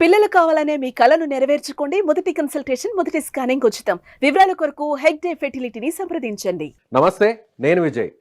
పిల్లలు కావాలనే మీ కలను నెరవేర్చుకోండి. మొదటి కన్సల్టేషన్, మొదటి స్కానింగ్ ఉచితం. వివరాల కొరకు హెగ్ డే ఫెర్టిలిటీని సంప్రదించండి. నమస్తే, నేను విజయ్.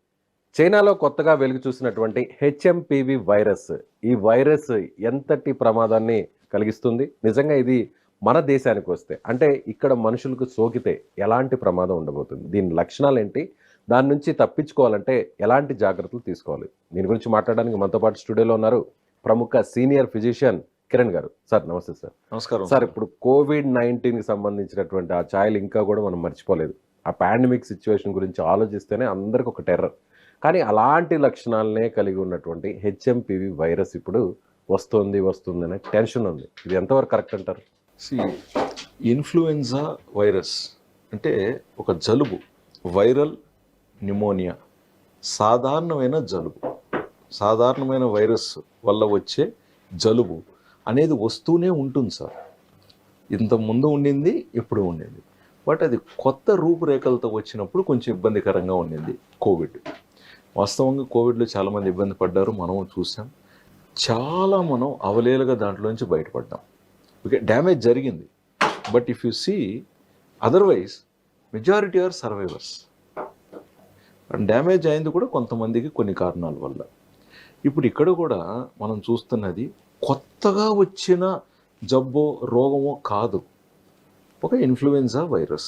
చైనాలో కొత్తగా వెలుగు చూసినటువంటి హెచ్ఎంపివి వైరస్, ఈ వైరస్ ఎంతటి ప్రమాదాన్ని కలిగిస్తుంది? నిజంగా ఇది మన దేశానికి వస్తే, అంటే ఇక్కడ మనుషులకు సోకితే ఎలాంటి ప్రమాదం ఉండబోతుంది? దీని లక్షణాలు ఏంటి? దాని నుంచి తప్పించుకోవాలంటే ఎలాంటి జాగ్రత్తలు తీసుకోవాలి? దీని గురించి మాట్లాడడానికి మనతో పాటు స్టూడియోలో ఉన్నారు ప్రముఖ సీనియర్ ఫిజిషియన్ కిరణ్ గారు. సార్ నమస్తే. సార్ నమస్కారం సార్. ఇప్పుడు కోవిడ్-19కి సంబంధించినటువంటి ఆ ఛాయలు ఇంకా కూడా మనం మర్చిపోలేదు. ఆ పాండమిక్ సిచ్యువేషన్ గురించి ఆలోచిస్తేనే అందరికి ఒక టెర్రర్. కానీ అలాంటి లక్షణాలనే కలిగి ఉన్నటువంటి హెచ్ఎంపివి వైరస్ ఇప్పుడు వస్తుందనే టెన్షన్ ఉంది. ఇది ఎంతవరకు కరెక్ట్ అంటారు? ఇన్ఫ్లుయెన్జా వైరస్ అంటే ఒక జలుబు, వైరల్ న్యూమోనియా, సాధారణమైన జలుబు, సాధారణమైన వైరస్ వల్ల వచ్చే జలుబు అనేది వస్తూనే ఉంటుంది సార్. ఇంత ముందు ఉండింది, ఇప్పుడు ఉండింది. బట్ అది కొత్త రూపురేఖలతో వచ్చినప్పుడు కొంచెం ఇబ్బందికరంగా ఉండింది కోవిడ్. వాస్తవంగా కోవిడ్లో చాలామంది ఇబ్బంది పడ్డారు, మనం చూసాం. చాలా మనం అవలేలుగా దాంట్లోంచి బయటపడ్డాం. ఓకే, డ్యామేజ్ జరిగింది. But if you see otherwise majority are survivors. And damage అయింది కూడా కొంతమందికి కొన్ని కారణాల వల్ల. ఇప్పుడు ఇక్కడ కూడా మనం చూస్తున్నది కొత్తగా వచ్చిన జబ్బో రోగమో కాదు, ఒక ఇన్ఫ్లుయెన్జా వైరస్.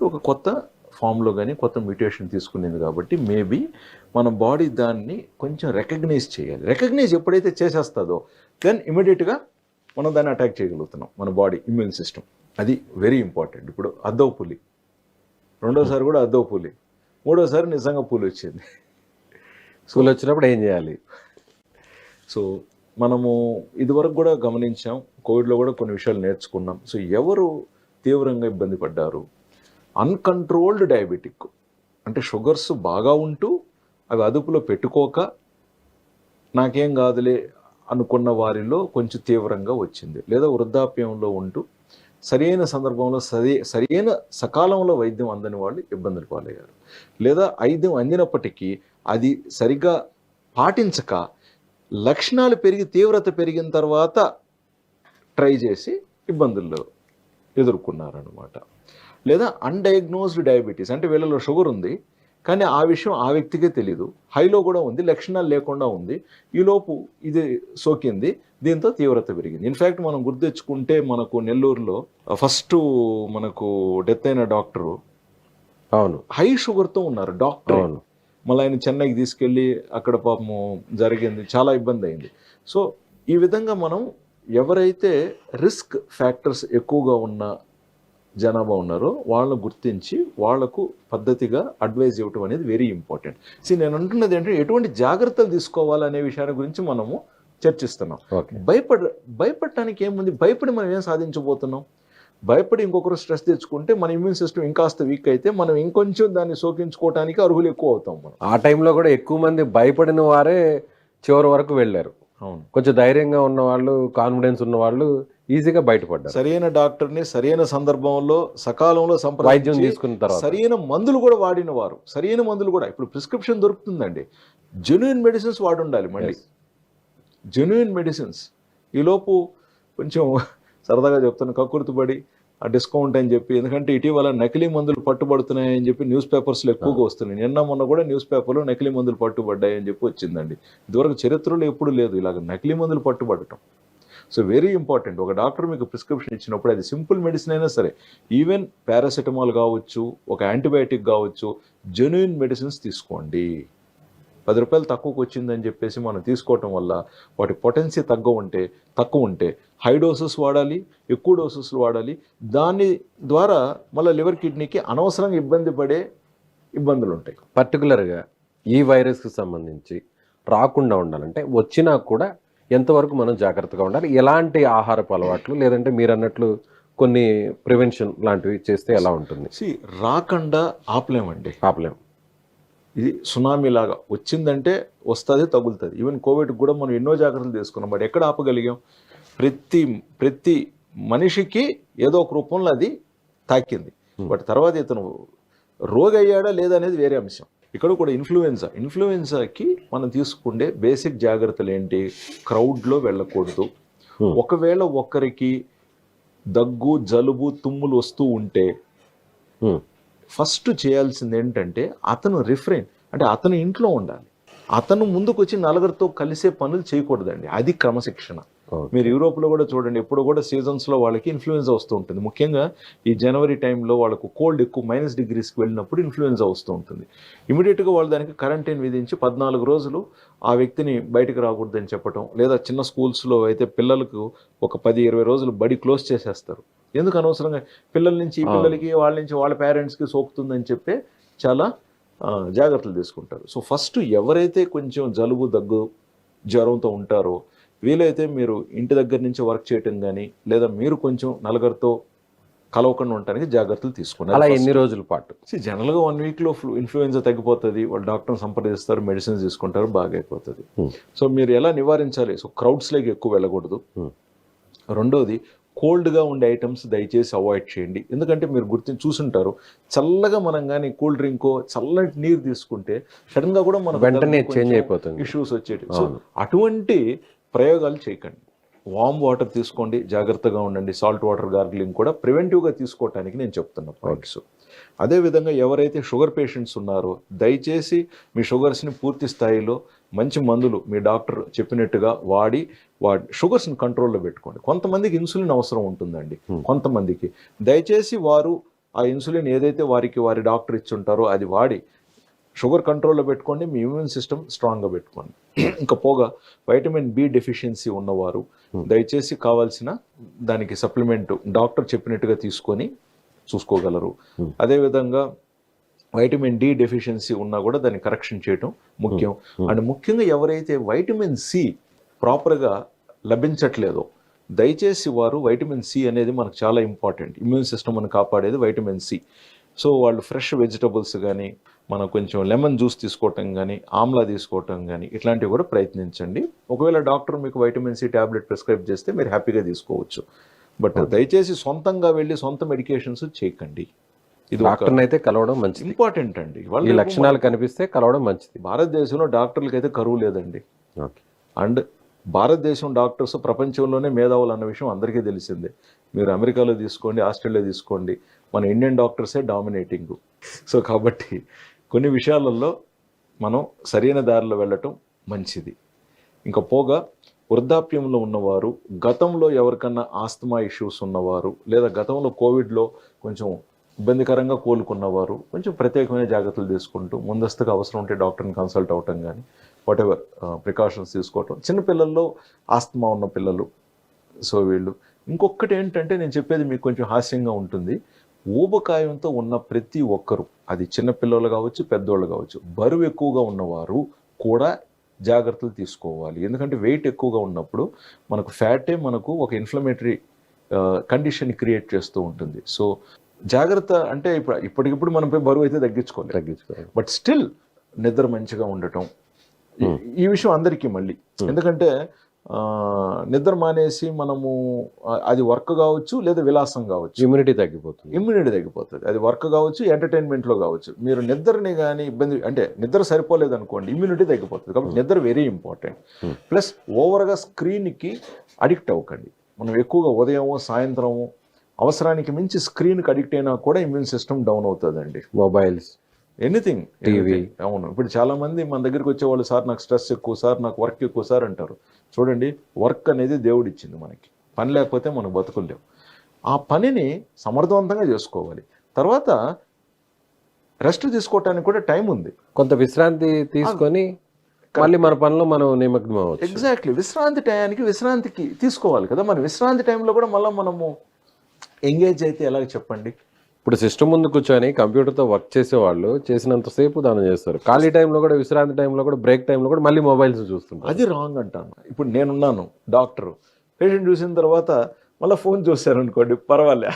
ఒక కొత్త ఫామ్లో కానీ కొత్త మ్యూటేషన్ తీసుకునేది కాబట్టి మేబీ మన బాడీ దాన్ని కొంచెం రికగ్నైజ్ చేయాలి. రికగ్నైజ్ ఎప్పుడైతే చేసేస్తుందో దెన్ ఇమీడియట్గా మనం దాన్ని అటాక్ చేయగలుగుతున్నాం, మన బాడీ ఇమ్యూన్ సిస్టమ్. అది వెరీ ఇంపార్టెంట్. ఇప్పుడు అద్దవ పులి, రెండోసారి కూడా అద్దవ పులి, మూడోసారి నిజంగా పులి వచ్చింది. స్కూల్ వచ్చినప్పుడు ఏం చేయాలి? సో మనము ఇదివరకు కూడా గమనించాం, కోవిడ్లో కూడా కొన్ని విషయాలు నేర్చుకున్నాం. సో ఎవరు తీవ్రంగా ఇబ్బంది పడ్డారు? అన్కంట్రోల్డ్ డయాబెటిక్, అంటే షుగర్స్ బాగా ఉంటూ అవి అదుపులో పెట్టుకోక నాకేం కాదులే అనుకున్న వారిలో కొంచెం తీవ్రంగా వచ్చింది. లేదా వృద్ధాప్యంలో ఉంటూ సరైన సందర్భంలో సరైన సకాలంలో వైద్యం అందని వాళ్ళు ఇబ్బందులు పాలయ్యారు. లేదా వైద్యం అందినప్పటికీ అది సరిగ్గా పాటించక లక్షణాలు పెరిగి తీవ్రత పెరిగిన తర్వాత ట్రై చేసి ఇబ్బందుల్లో ఎదుర్కొన్నారనమాట. లేదా అన్డయాగ్నోజ్డ్ డయాబెటీస్, అంటే వీళ్ళలో షుగర్ ఉంది కానీ ఆ విషయం ఆ వ్యక్తికే తెలీదు, హైలో కూడా ఉంది, లక్షణాలు లేకుండా ఉంది, ఈలోపు ఇది సోకింది, దీంతో తీవ్రత పెరిగింది. ఇన్ఫ్యాక్ట్ మనం గుర్తెచ్చుకుంటే మనకు నెల్లూరులో ఫస్ట్ మనకు డెత్ అయిన డాక్టరు అవును హై షుగర్తో ఉన్నారు డాక్టర్. అవును, మళ్ళీ ఆయన చెన్నైకి తీసుకెళ్ళి అక్కడ పాపము జరిగింది, చాలా ఇబ్బంది అయింది. సో ఈ విధంగా మనం ఎవరైతే రిస్క్ ఫ్యాక్టర్స్ ఎక్కువగా ఉన్న జనాభా ఉన్నారో వాళ్ళని గుర్తించి వాళ్లకు పద్ధతిగా అడ్వైజ్ ఇవ్వటం అనేది వెరీ ఇంపార్టెంట్. నేను అంటున్నది ఏంటంటే ఎటువంటి జాగ్రత్తలు తీసుకోవాలనే విషయాన్ని గురించి మనము చర్చిస్తున్నాం. భయపడటానికి ఏముంది? భయపడి మనం ఏం సాధించబోతున్నాం? భయపడి ఇంకొకరు స్ట్రెస్ తెచ్చుకుంటే మన ఇమ్యూన్ సిస్టమ్ ఇంకాస్త వీక్ అయితే మనం ఇంకొంచెం దాన్ని సోకించుకోవడానికి అర్హులు ఎక్కువ అవుతాం. మనం ఆ టైంలో కూడా ఎక్కువ మంది భయపడిన వారే చివరి వరకు వెళ్ళారు. అవును, కొంచెం ధైర్యంగా ఉన్న వాళ్ళు, కాన్ఫిడెన్స్ ఉన్న వాళ్ళు ఈజీగా బయటపడ్డారు. సరైన డాక్టర్ని సరైన సందర్భంలో సకాలంలో వైద్యం తీసుకున్న తర్వాత సరైన మందులు కూడా వాడిన వారు, సరైన మందులు కూడా ఇప్పుడు ప్రిస్క్రిప్షన్ దొరుకుతుందండి. జెన్యూన్ మెడిసిన్స్ వాడి ఉండాలి. మళ్ళీ జెన్యూన్ మెడిసిన్స్. ఈలోపు కొంచెం సరదాగా చెప్తాను, కక్కుర్తిపడి ఆ డిస్కౌంట్ అని చెప్పి, ఎందుకంటే ఇటీవల నకిలీ మందులు పట్టుబడుతున్నాయని చెప్పి న్యూస్ పేపర్స్లో ఎక్కువగా వస్తున్నాయి. నిన్న మొన్న కూడా న్యూస్ పేపర్లో నకిలీ మందులు పట్టుబడ్డాయని చెప్పి వచ్చిందండి. ఇదివరకు చరిత్రలో ఎప్పుడు లేదు ఇలాగ నకిలీ మందులు పట్టుబడటం. So very important. ఒక డాక్టర్ మీకు ప్రిస్క్రిప్షన్ ఇచ్చినప్పుడు అది సింపుల్ మెడిసిన్ అయినా సరే, ఈవెన్ పారాసెటమాల్ కావచ్చు, ఒక యాంటీబయాటిక్ కావచ్చు, జెన్యూన్ మెడిసిన్స్ తీసుకోండి. 10 రూపాయలు తక్కువకు వచ్చిందని చెప్పేసి మనం తీసుకోవటం వల్ల వాటి పొటెన్సీ తక్కువ ఉంటే హై డోసెస్ వాడాలి, ఎక్కువ డోసెస్లు వాడాలి. దాని ద్వారా మళ్ళీ లివర్ కిడ్నీకి అనవసరంగా ఇబ్బందులు ఉంటాయి. పర్టికులర్గా ఈ వైరస్కి సంబంధించి రాకుండా ఉండాలంటే వచ్చినా కూడా ఎంతవరకు మనం జాగ్రత్తగా ఉండాలి? ఎలాంటి ఆహారపు అలవాట్లు, లేదంటే మీరు అన్నట్లు కొన్ని ప్రివెన్షన్ లాంటివి చేస్తే ఎలా ఉంటుంది? రాకుండా ఆపలేమండి. ఆపలేం. ఇది సునామీ లాగా వచ్చిందంటే వస్తుంది, తగులుతుంది. ఈవెన్ కోవిడ్ కూడా మనం ఎన్నో జాగ్రత్తలు తీసుకున్నాం, బట్ ఎక్కడ ఆపగలిగాం? ప్రతి మనిషికి ఏదో ఒక రూపంలో అది తాకింది. బట్ తర్వాత ఇతను రోగి అయ్యాడా లేదా అనేది వేరే అంశం. ఇక్కడ కూడా ఇన్ఫ్లుయెన్జాకి మనం తీసుకుంటే బేసిక్ జాగ్రత్తలు ఏంటి? క్రౌడ్లో వెళ్ళకూడదు, ఒకవేళ ఒకరికి దగ్గు జలుబు తుమ్ములు వస్తూ ఉంటే ఫస్ట్ చేయాల్సింది ఏంటంటే అతను రిఫ్రెయిన్, అంటే అతను ఇంట్లో ఉండాలి. అతను ముందుకు వచ్చి నలుగురితో కలిసే పనులు చేయకూడదండి. అది క్రమశిక్షణ. మీరు యూరోప్లో కూడా చూడండి, ఎప్పుడు కూడా సీజన్స్లో వాళ్ళకి ఇన్ఫ్లుయెన్జా వస్తూ ఉంటుంది. ముఖ్యంగా ఈ జనవరి టైంలో వాళ్ళకు కోల్డ్ ఎక్కువ -డిగ్రీస్కి వెళ్ళినప్పుడు ఇన్ఫ్లుయెన్జా వస్తూ ఉంటుంది. ఇమీడియట్గా వాళ్ళు దానికి క్వారంటైన్ విధించి 14 రోజులు ఆ వ్యక్తిని బయటకు రాకూడదని చెప్పటం, లేదా చిన్న స్కూల్స్లో అయితే పిల్లలకు ఒక 10-20 రోజులు బడి క్లోజ్ చేసేస్తారు. ఎందుకు అనవసరంగా పిల్లల నుంచి ఈ పిల్లలకి, వాళ్ళ నుంచి వాళ్ళ పేరెంట్స్కి సోకుతుందని చెప్పి చాలా జాగ్రత్తలు తీసుకుంటారు. సో ఫస్ట్ ఎవరైతే కొంచెం జలుబు దగ్గు జ్వరంతో ఉంటారో వీలైతే మీరు ఇంటి దగ్గర నుంచి వర్క్ చేయటం కానీ, లేదా మీరు కొంచెం నలుగురితో కలవకుండా ఉండటానికి జాగ్రత్తలు తీసుకున్నారు. అలా ఎన్ని రోజుల పాటు? జనరల్గా 1 వీక్లో ఇన్ఫ్లుయెన్జా తగ్గిపోతుంది. వాళ్ళు డాక్టర్ని సంప్రదిస్తారు, మెడిసిన్స్ తీసుకుంటారు, బాగా అయిపోతుంది. సో మీరు ఎలా నివారించాలి? సో క్రౌడ్స్లోకి ఎక్కువ వెళ్ళకూడదు. రెండోది, కోల్డ్గా ఉండే ఐటమ్స్ దయచేసి అవాయిడ్ చేయండి. ఎందుకంటే మీరు చూసుంటారు, చల్లగా మనం కానీ కూల్ డ్రింకో చల్లటి నీరు తీసుకుంటే సడన్గా కూడా మనకు వెంటనే చేంజ్ అయిపోతుంది, ఇష్యూస్ వచ్చేటి. సో అటువంటి ప్రయోగాలు చేయకండి. వామ్ వాటర్ తీసుకోండి, జాగ్రత్తగా ఉండండి. సాల్ట్ వాటర్ గార్గిలింగ్ కూడా ప్రివెంటివ్గా తీసుకోవటానికి నేను చెప్తున్నా పాయింట్స్. అదేవిధంగా ఎవరైతే షుగర్ పేషెంట్స్ ఉన్నారో దయచేసి మీ షుగర్స్ని పూర్తి స్థాయిలో మంచి మందులు మీ డాక్టర్ చెప్పినట్టుగా వాడి షుగర్స్ని కంట్రోల్లో పెట్టుకోండి. కొంతమందికి ఇన్సులిన్ అవసరం ఉంటుందండి, కొంతమందికి దయచేసి వారు ఆ ఇన్సులిన్ ఏదైతే వారి డాక్టర్ ఇచ్చి ఉంటారో అది వాడి షుగర్ కంట్రోల్లో పెట్టుకోండి. మీ ఇమ్యూన్ సిస్టమ్ స్ట్రాంగ్గా పెట్టుకోండి. ఇంకా పోగా వైటమిన్ బి డెఫిషియన్సీ ఉన్నవారు దయచేసి కావాల్సిన దానికి సప్లిమెంట్ డాక్టర్ చెప్పినట్టుగా తీసుకొని చూసుకోగలరు. అదేవిధంగా వైటమిన్ డి డెఫిషియన్సీ ఉన్నా కూడా దాన్ని కరెక్షన్ చేయటం ముఖ్యం. అండ్ ముఖ్యంగా ఎవరైతే వైటమిన్ సి ప్రాపర్గా లభించట్లేదో దయచేసి వారు, వైటమిన్ సి అనేది మనకు చాలా ఇంపార్టెంట్, ఇమ్యూన్ సిస్టమ్ అని కాపాడేది వైటమిన్ సి. సో వాళ్ళు ఫ్రెష్ వెజిటబుల్స్ కానీ, మనం కొంచెం లెమన్ జ్యూస్ తీసుకోవటం కానీ, ఆమ్లా తీసుకోవటం కానీ ఇట్లాంటివి కూడా ప్రయత్నించండి. ఒకవేళ డాక్టర్ మీకు వైటమిన్ సి ట్యాబ్లెట్ ప్రిస్క్రైబ్ చేస్తే మీరు హ్యాపీగా తీసుకోవచ్చు. బట్ దయచేసి సొంతంగా వెళ్ళి సొంత మెడికేషన్స్ చేయకండి. ఇది డాక్టర్ని అయితే కలవడం మంచిది, ఇంపార్టెంట్ అండి. ఈ లక్షణాలు కనిపిస్తే కలవడం మంచిది. భారతదేశంలో డాక్టర్లకి అయితే కరువు లేదండి. అండ్ భారతదేశం డాక్టర్స్ ప్రపంచంలోనే మేధావులు అన్న విషయం అందరికీ తెలిసిందే. మీరు అమెరికాలో తీసుకోండి, ఆస్ట్రేలియా తీసుకోండి, మన ఇండియన్ డాక్టర్సే డామినేటింగ్. సో కాబట్టి కొన్ని విషయాలలో మనం సరైన దారిలో వెళ్ళటం మంచిది. ఇంకా పోగా వృద్ధాప్యంలో ఉన్నవారు, గతంలో ఎవరికన్నా ఆస్తమా ఇష్యూస్ ఉన్నవారు, లేదా గతంలో కోవిడ్లో కొంచెం ఇబ్బందికరంగా కోలుకున్నవారు కొంచెం ప్రత్యేకమైన జాగ్రత్తలు తీసుకుంటూ ముందస్తుగా అవసరం ఉంటే డాక్టర్ని కన్సల్ట్ అవటం కానీ, వాటెవర్ ప్రికాషన్స్ తీసుకోవటం. చిన్నపిల్లల్లో ఆస్తమా ఉన్న పిల్లలు, సో వీళ్ళు. ఇంకొకటి ఏంటంటే నేను చెప్పేది మీకు కొంచెం హాస్యంగా ఉంటుంది. ఊబకాయంతో ఉన్న ప్రతి ఒక్కరు, అది చిన్నపిల్లలు కావచ్చు, పెద్దోళ్ళు కావచ్చు, బరువు ఎక్కువగా ఉన్నవారు కూడా జాగ్రత్తలు తీసుకోవాలి. ఎందుకంటే వెయిట్ ఎక్కువగా ఉన్నప్పుడు మనకు ఫ్యాటే మనకు ఒక ఇన్ఫ్లమేటరీ కండిషన్ క్రియేట్ చేస్తూ ఉంటుంది. సో జాగ్రత్త అంటే ఇప్పటికిప్పుడు మనం బరువు అయితే తగ్గించుకోవాలి. బట్ స్టిల్ నిద్ర మంచిగా ఉండటం, ఈ విషయం అందరికీ మళ్ళీ. ఎందుకంటే నిద్ర మానేసి మనము అది వర్క్ కావచ్చు లేదా విలాసం కావచ్చు, ఇమ్యూనిటీ తగ్గిపోతుంది. అది వర్క్ కావచ్చు, ఎంటర్టైన్మెంట్లో కావచ్చు. మీరు నిద్రని కానీ ఇబ్బంది అంటే నిద్ర సరిపోలేదు అనుకోండి, ఇమ్యూనిటీ తగ్గిపోతుంది. కాబట్టి నిద్ర వెరీ ఇంపార్టెంట్. ప్లస్ ఓవర్గా స్క్రీన్కి అడిక్ట్ అవ్వకండి. మనం ఎక్కువగా ఉదయమో సాయంత్రము అవసరానికి మించి స్క్రీన్కి అడిక్ట్ అయినా కూడా ఇమ్యూన్ సిస్టమ్ డౌన్ అవుతుందండి. Mobiles, anything, TV. అవును, ఇప్పుడు చాలామంది మన దగ్గరికి వచ్చేవాళ్ళు, సార్ నాకు స్ట్రెస్ ఎక్కువ సార్, నాకు వర్క్ ఎక్కువ సార్ అంటారు. చూడండి, వర్క్ అనేది దేవుడు ఇచ్చింది మనకి. పని లేకపోతే మనం బతుకులేము. ఆ పనిని సమర్థవంతంగా చేసుకోవాలి. తర్వాత రెస్ట్ తీసుకోవటానికి కూడా టైం ఉంది. కొంత విశ్రాంతి తీసుకొని మళ్ళీ మన పనిలో మనం నిమగ్నం అవ్వచ్చు. ఎగ్జాక్ట్లీ, విశ్రాంతి టయానికి విశ్రాంతికి తీసుకోవాలి కదా. మన విశ్రాంతి టైంలో కూడా మళ్ళీ మనము ఎంగేజ్ అయితే ఎలాగ చెప్పండి. ఇప్పుడు సిస్టమ్ ముందు కూర్చొని కంప్యూటర్తో వర్క్ చేసేవాళ్ళు చేసినంతసేపు దానం చేస్తారు. ఖాళీ టైంలో కూడా, విశ్రాంతి టైంలో కూడా, బ్రేక్ టైంలో కూడా మళ్ళీ మొబైల్స్ చూస్తుంటారు. అది రాంగ్ అంటాను. ఇప్పుడు నేనున్నాను డాక్టర్, పేషెంట్ చూసిన తర్వాత మళ్ళీ ఫోన్ చూశారనుకోండి, పర్వాలే,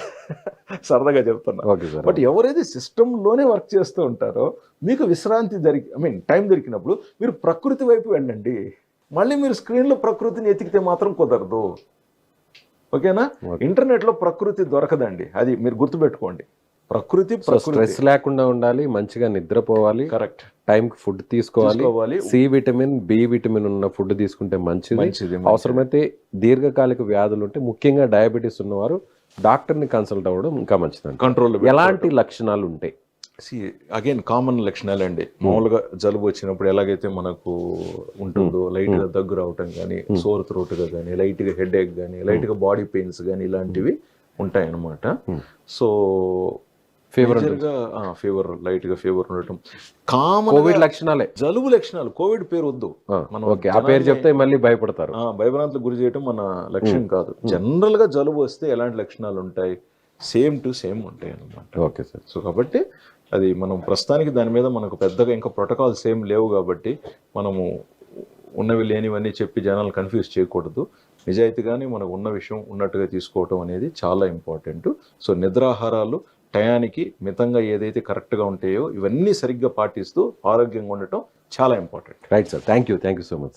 సరదాగా చెప్తున్నా. బట్ ఎవరైతే సిస్టంలోనే వర్క్ చేస్తూ ఉంటారో మీకు విశ్రాంతి టైం దొరికినప్పుడు మీరు ప్రకృతి వైపు వెళ్ళండి. మళ్ళీ మీరు స్క్రీన్లో ప్రకృతిని ఎతికితే మాత్రం కుదరదు. ఓకేనా? ఇంటర్నెట్లో ప్రకృతి దొరకదండి, అది మీరు గుర్తుపెట్టుకోండి. ప్రకృతి స్ట్రెస్ లేకుండా ఉండాలి, మంచిగా నిద్రపోవాలి, కరెక్ట్ టైంకి ఫుడ్ తీసుకోవాలి, తీసుకోవాలి. సి విటమిన్, బి విటమిన్ ఉన్న ఫుడ్ తీసుకుంటే మంచిది. మంచిది. అవసరమైతే దీర్ఘకాలిక వ్యాధులు ఉంటే, ముఖ్యంగా డయాబెటీస్ ఉన్నవారు డాక్టర్ని కన్సల్ట్ అవ్వడం ఇంకా మంచిదండి. కంట్రోల్. ఎలాంటి లక్షణాలు ఉంటాయి? అగైన్ కామన్ లక్షణాలండి. మామూలుగా జలుబు వచ్చినప్పుడు ఎలాగైతే మనకు ఉంటుందో, లైట్ గా దగ్గు రావటం కానీ, సోర్ థ్రోట్ గా కానీ, లైట్ గా హెడ్ ఏక్ కానీ, లైట్ గా బాడీ పెయిన్స్ కానీ, ఇలాంటివి ఉంటాయి అన్నమాట. సో ఫీవర్ ఫీవర్, లైట్ గా ఫీవర్ ఉండటం కామన్ కోవిడ్ లక్షణాలే. జలుబు లక్షణాలు. కోవిడ్ పేరు వద్దు, మనం ఓకే, ఆ పేరు చెప్తే మళ్ళీ భయపడతారు. భయభ్రాంతులకు గురి చేయటం మన లక్ష్యం కాదు. జనరల్ గా జలుబు వస్తే ఎలాంటి లక్షణాలు ఉంటాయి, సేమ్ టు సేమ్ ఉంటాయి అన్నమాట. Okay sir. సో కాబట్టి అది మనం ప్రస్తుతానికి దాని మీద మనకు పెద్దగా ఇంకా ప్రోటోకాల్స్ ఏం లేవు కాబట్టి మనము ఉన్నవి లేనివన్నీ చెప్పి జనాలు కన్ఫ్యూజ్ చేయకూడదు. నిజాయితీగానే మనకు ఉన్న విషయం ఉన్నట్టుగా తీసుకోవటం అనేది చాలా ఇంపార్టెంట్. సో నిద్రాహారాలు టయానికి మితంగా ఏదైతే కరెక్ట్గా ఉంటాయో ఇవన్నీ సరిగ్గా పాటిస్తూ ఆరోగ్యంగా ఉండటం చాలా important. Right sir, thank you so much.